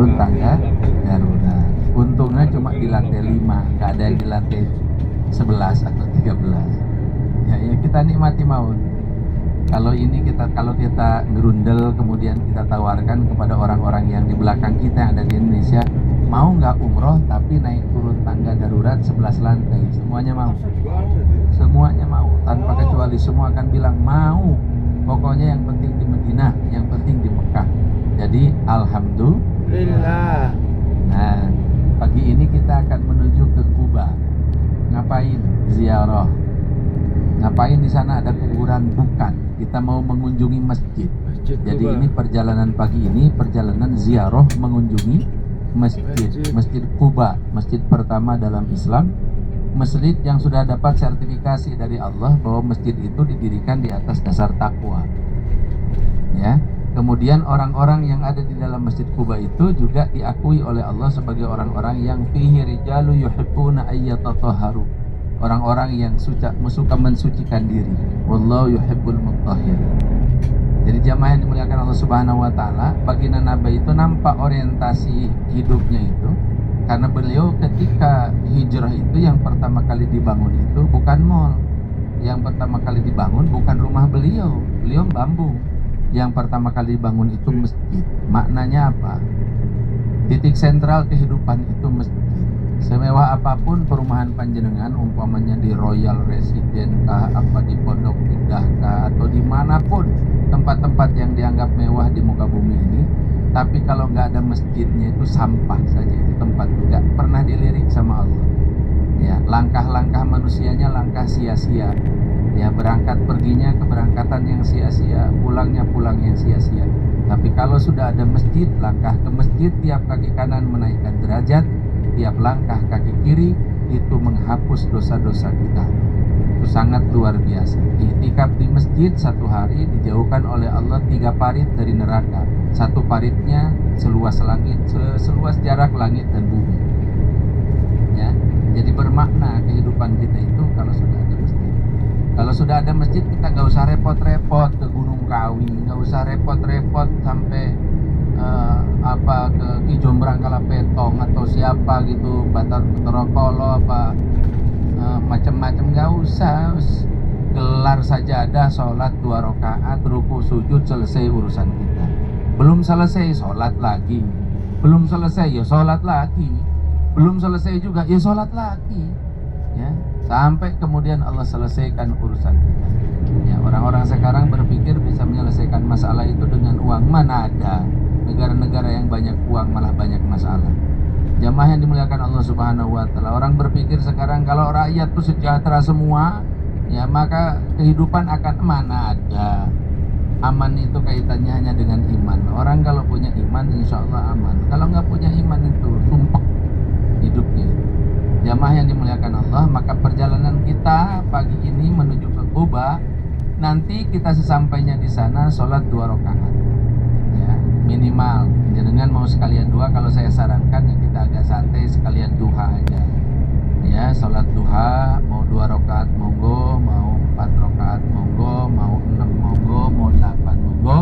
turun tangga darurat. Untungnya cuma di lantai 5, nggak ada yang di lantai 11 atau 13. Ya kita nikmati maut. Kalau kita ngerundel kemudian kita tawarkan kepada orang-orang yang di belakang kita yang ada di Indonesia, mau nggak umroh tapi naik turun tangga darurat 11 lantai, semuanya mau. Semuanya mau tanpa kecuali, semua akan bilang mau. Pokoknya yang penting di Madinah, yang penting di Mekah. Jadi alhamdulillah. Nah, pagi ini kita akan menuju ke Kuba. Ngapain? Ziarah. Ngapain di sana ada kuburan? Bukan. Kita mau mengunjungi masjid. Jadi ini perjalanan pagi ini perjalanan ziarah mengunjungi Masjid Kuba, masjid pertama dalam Islam. Masjid yang sudah dapat sertifikasi dari Allah bahwa masjid itu didirikan di atas dasar takwa. Ya. Kemudian orang-orang yang ada di dalam Masjid Kuba itu juga diakui oleh Allah sebagai orang-orang yang fihi rijalu yuhibbuna ayyatatahharu. Orang-orang yang suka mensucikan diri. Wallahu yuhibbul mutahhirin. Jadi jamaah yang dimuliakan Allah Subhanahu wa taala, baginda Nabi itu nampak orientasi hidupnya itu karena beliau ketika hijrah itu yang pertama kali dibangun itu bukan mall. Yang pertama kali dibangun bukan rumah beliau bambu. Yang pertama kali dibangun itu masjid. Maknanya apa? Titik sentral kehidupan itu masjid. Semewah apapun perumahan panjenengan, umpamanya di Royal Resident kah, apa di Pondok Indah kah, atau dimanapun tempat-tempat yang dianggap mewah di muka bumi ini, tapi kalau nggak ada masjidnya itu sampah saja. Itu tempat nggak pernah dilirik sama Allah. Ya, langkah-langkah manusianya langkah sia-sia. Ya, berangkat perginya keberangkatan yang sia-sia, pulangnya pulang yang sia-sia. Tapi kalau sudah ada masjid, langkah ke masjid, tiap kaki kanan menaikkan derajat, tiap langkah kaki kiri itu menghapus dosa-dosa kita. Itu sangat luar biasa. Iktikaf di masjid 1 hari dijauhkan oleh Allah 3 parit dari neraka. 1 paritnya seluas jarak langit dan bumi. Ya, jadi bermakna kehidupan kita itu kalau sudah ada masjid. Kalau sudah ada masjid kita nggak usah repot-repot ke Gunung Kawi, nggak usah repot-repot sampai ke Kijombrang Kalapetong atau siapa gitu, Batarokolo apa macam-macam, nggak usah. Gelar sajadah, sholat 2 rakaat, ruku sujud, selesai urusan kita. Belum selesai sholat lagi, belum selesai ya sholat lagi, belum selesai juga ya sholat lagi, ya sampai kemudian Allah selesaikan urusan kita. Ya, orang-orang sekarang berpikir bisa menyelesaikan masalah itu dengan uang. Mana ada negara-negara yang banyak uang malah banyak masalah. Jamaah yang dimuliakan Allah Subhanahu wa taala, orang berpikir sekarang kalau rakyat itu sejahtera semua, ya maka kehidupan akan mana ada. Aman itu kaitannya hanya dengan iman. Orang kalau punya iman insya Allah aman. Kalau nggak punya iman itu sumpah hidupnya. Jamaah yang dimuliakan Allah, maka perjalanan kita pagi ini menuju ke Kuba, nanti kita sesampainya di sana sholat 2 rakaat. Ya, minimal. Jangan mau sekalian 2, kalau saya sarankan ya kita agak santai sekalian duha aja. Ya, sholat duha mau 2 rakaat monggo, mau 4 rakaat monggo, mau 6 monggo, mau 8 monggo,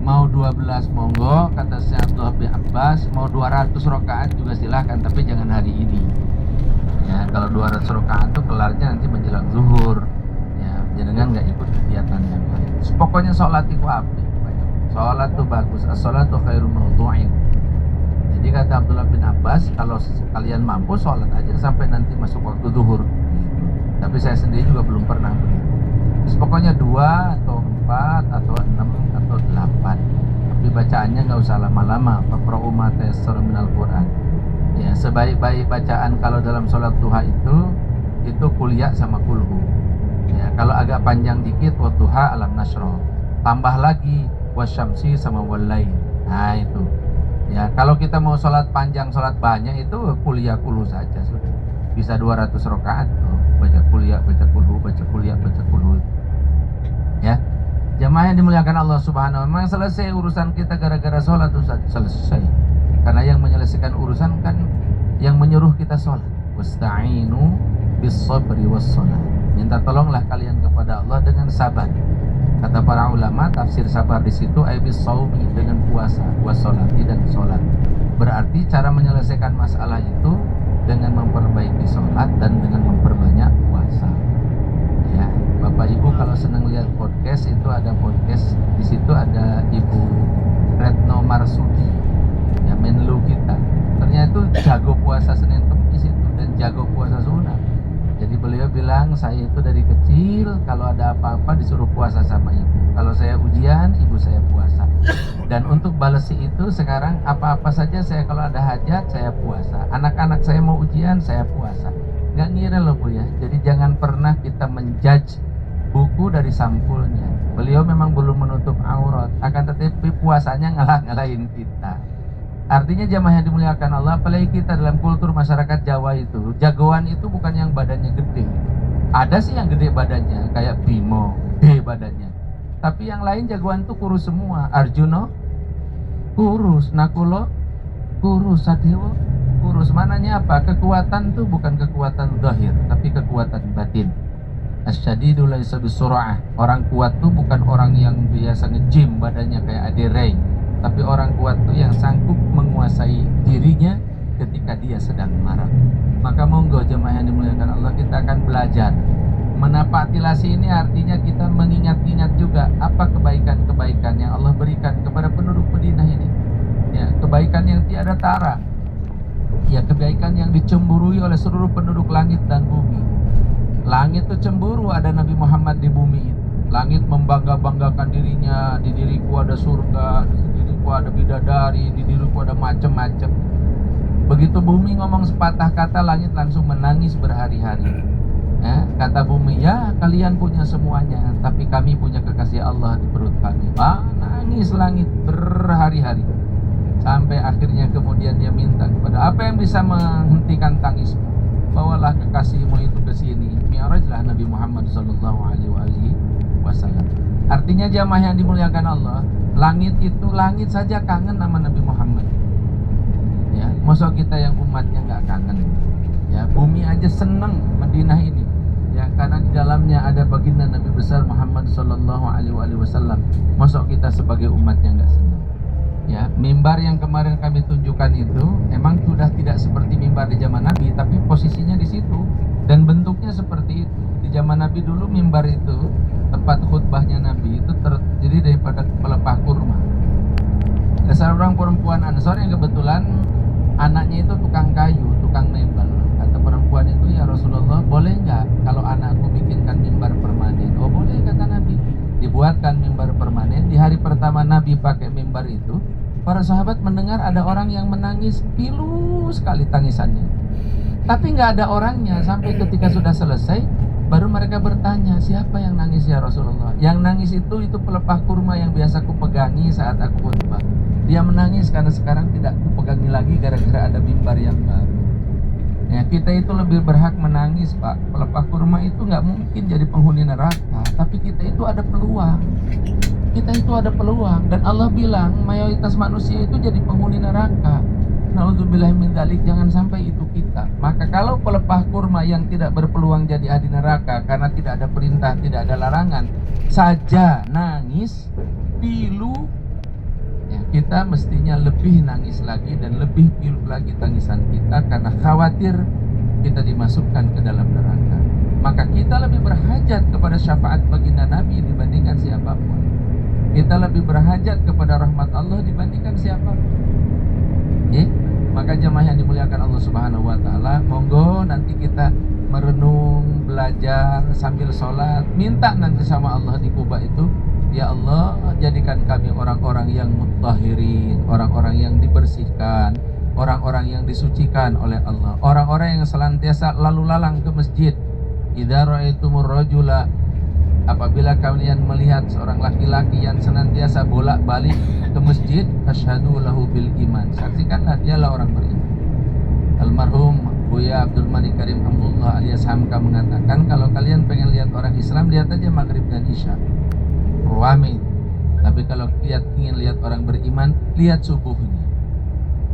mau 12 monggo, kata Syekh Abdullah bin Abbas, mau 200 rakaat juga silahkan, tapi jangan hari ini. Ya, kalau 200 rakaat itu kelarnya nanti menjelang zuhur. Ya, jangan nggak ikut kegiatan yang lain. Pokoknya sholat itu apa? Sholat itu bagus. As-sholatu khairu mawdu'in. Jadi kata Abdullah bin Abbas, kalau kalian mampu sholat aja sampai nanti masuk waktu zuhur. Gitu. Tapi saya sendiri juga belum pernah begitu. Terus pokoknya 2 atau 4 atau 6 atau 8. Tapi bacaannya nggak usah lama-lama. Faqra'u ma tayassara minal Qur'an. Ya, sebaik-baik bacaan kalau dalam sholat duha itu kuliah sama kulhu. Ya, kalau agak panjang dikit wadduha alam nasroh. Tambah lagi wasyamsi sama wallail. Nah itu. Ya, kalau kita mau sholat panjang, sholat banyak itu kuliah kulhu saja sudah. Bisa 200 rakaat tuh. Baca kuliah, baca kulhu, baca kuliah, baca kulhu. Ya. Jamaah yang dimuliakan Allah Subhanahu wa taala, selesai urusan kita gara-gara sholat Ustaz, selesai. Karena yang menyelesaikan urusan kan yang menyuruh kita sholat. Wasta'inu bis sabri was shalah. Minta tolonglah kalian kepada Allah dengan sabar. Kata para ulama, tafsir sabar di situ ay bis saumi, dengan puasa, was sholati dan sholat. Berarti Berarti cara menyelesaikan masalah itu dengan memperbaiki sholat dan dengan memperbanyak puasa. Ya, Bapak Ibu kalau senang lihat podcast, itu ada podcast, di situ ada Ibu Retno Marsudi, ya, Menlu kita. Ternyata itu jago puasa Senin Kamis itu dan jago puasa sunat. Jadi beliau bilang, saya itu dari kecil kalau ada apa-apa disuruh puasa sama ibu. Kalau saya ujian, ibu saya puasa. Dan untuk balesi itu sekarang apa-apa saja saya kalau ada hajat saya puasa. Anak-anak saya mau ujian saya puasa. Gak ngira loh Bu ya. Jadi jangan pernah kita menjudge buku dari sampulnya. Beliau memang belum menutup aurat, akan tetapi puasanya ngalah-ngalahin kita. Artinya jamaah yang dimuliakan Allah, apalagi kita dalam kultur masyarakat Jawa itu, jagoan itu bukan yang badannya gede. Ada sih yang gede badannya, kayak Bimo, gede badannya. Tapi yang lain jagoan tuh kurus semua. Arjuno kurus, Nakulo kurus, Sadewo kurus. Mananya apa? Kekuatan tuh bukan kekuatan zahir, tapi kekuatan batin. Asyadidu laisa bisur'ah. Orang kuat tuh bukan orang yang biasa nge-gym badannya kayak Ade Ray, tapi orang kuat tuh yang sanggup menguasai dirinya ketika dia sedang marah. Maka monggo jemaah yang dimuliakan Allah, kita akan belajar. Menapaktilasi ini artinya kita mengingat-ingat juga apa kebaikan-kebaikan yang Allah berikan kepada penduduk Madinah ini. Ya, kebaikan yang tiada tara. Ya, kebaikan yang dicemburui oleh seluruh penduduk langit dan bumi. Langit itu cemburu ada Nabi Muhammad di bumi itu. Langit membangga-banggakan dirinya, di diriku ada surga, di diriku ada bidadari, di diriku ada macam-macam. Begitu bumi ngomong sepatah kata, langit langsung menangis berhari-hari. Ya, kata bumi, ya kalian punya semuanya, tapi kami punya kekasih Allah di perut kami. Nangis langit berhari-hari. Sampai akhirnya kemudian dia minta kepada, apa yang bisa menghentikan tangismu? Bawalah kekasihmu itu ke sini. Mi'rajlah Nabi Muhammad SAW. Artinya jamaah yang dimuliakan Allah, langit itu, langit saja kangen sama Nabi Muhammad. Ya, masa kita yang umatnya nggak kangen? Ya, bumi aja seneng Madinah ini. Ya, karena di dalamnya ada baginda Nabi besar Muhammad SAW. Masa kita sebagai umatnya nggak seneng? Ya, mimbar yang kemarin kami tunjukkan itu emang sudah tidak seperti mimbar di zaman Nabi, tapi posisinya di situ dan bentuknya seperti itu. Di zaman Nabi dulu mimbar itu, tempat khutbahnya Nabi itu terdiri daripada pelepah kurma. Ada seorang perempuan Ansor yang kebetulan anaknya itu tukang kayu, tukang mebel. Kata perempuan itu, ya Rasulullah, boleh nggak kalau anakku bikinkan mimbar permanen? Oh boleh, kata Nabi. Dibuatkan mimbar permanen. Di hari pertama Nabi pakai mimbar itu, para sahabat mendengar ada orang yang menangis, pilu sekali tangisannya. Tapi nggak ada orangnya. Sampai ketika sudah selesai, baru mereka bertanya, siapa yang nangis ya Rasulullah? Yang nangis itu pelepah kurma yang biasa ku pegangi saat aku khutbah. Dia menangis karena sekarang tidak ku pegangi lagi gara-gara ada mimbar yang baru. Ya, kita itu lebih berhak menangis, Pak. Pelepah kurma itu nggak mungkin jadi penghuni neraka, tapi kita itu ada peluang. Kita itu ada peluang, dan Allah bilang mayoritas manusia itu jadi penghuni neraka. Na'udzubillah min dzalik, jangan sampai itu kita. Maka kalau pelepah kurma yang tidak berpeluang jadi ahli neraka karena tidak ada perintah, tidak ada larangan saja nangis, pilu, ya, kita mestinya lebih nangis lagi dan lebih pilu lagi tangisan kita karena khawatir kita dimasukkan ke dalam neraka. Maka kita lebih berhajat kepada syafaat baginda Nabi dibandingkan siapapun. Kita lebih berhajat kepada rahmat Allah dibandingkan siapapun. Maka jemaah yang dimuliakan Allah Subhanahu wa taala, monggo nanti kita merenung, belajar sambil sholat, minta nanti sama Allah di Kuba itu, ya Allah, jadikan kami orang-orang yang mutahhirin, orang-orang yang dibersihkan, orang-orang yang disucikan oleh Allah, orang-orang yang senantiasa lalu lalang ke masjid. Idza ra'aitumur rajula, apabila kalian melihat seorang laki-laki yang senantiasa bolak-balik ke masjid, asyhadu lahu bil iman, saksikanlah dialah orang beriman. Almarhum Buya Abdul Malik Karim Hamdullah alias Hamka mengatakan, kalau kalian pengen lihat orang Islam, lihat aja maghrib dan isya, ruame. Tapi kalau ingin lihat orang beriman, lihat subuhnya.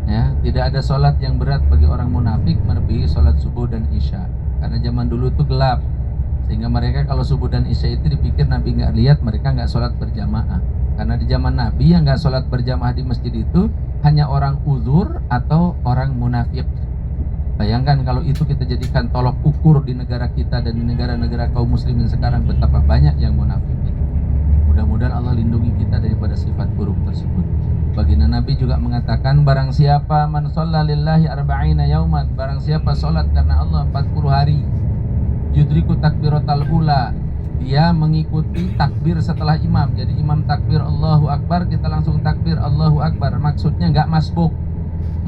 Ya, tidak ada sholat yang berat bagi orang munafik melebihi sholat subuh dan isya. Karena zaman dulu itu gelap, sehingga mereka kalau subuh dan isya itu dipikir Nabi nggak lihat, mereka nggak sholat berjamaah. Karena di zaman Nabi yang nggak sholat berjamaah di masjid itu hanya orang uzur atau orang munafik. Bayangkan kalau itu kita jadikan tolok ukur di negara kita dan di negara-negara kaum muslimin sekarang, betapa banyak yang munafik. Mudah-mudahan Allah lindungi kita daripada sifat buruk tersebut. Baginda Nabi juga mengatakan, barang siapa man shalla lillahi arba'ina yauman, barang siapa salat karena Allah 40 hari, yudriku takbiratal ula, dia mengikuti takbir setelah imam. Jadi imam takbir Allahu Akbar, kita langsung takbir Allahu Akbar. Maksudnya nggak masbuk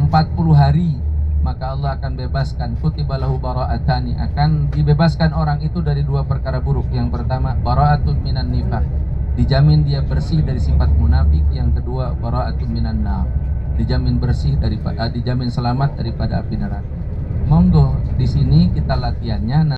40 hari, maka Allah akan bebaskan, kutibalahu bara'atani, akan dibebaskan orang itu dari dua perkara buruk. Yang pertama, bara'atun minan nifaq, dijamin dia bersih dari sifat munafik. Yang kedua, bara'atun minan nar, dijamin bersih daripada dijamin selamat daripada api neraka. Monggo di sini kita latihannya.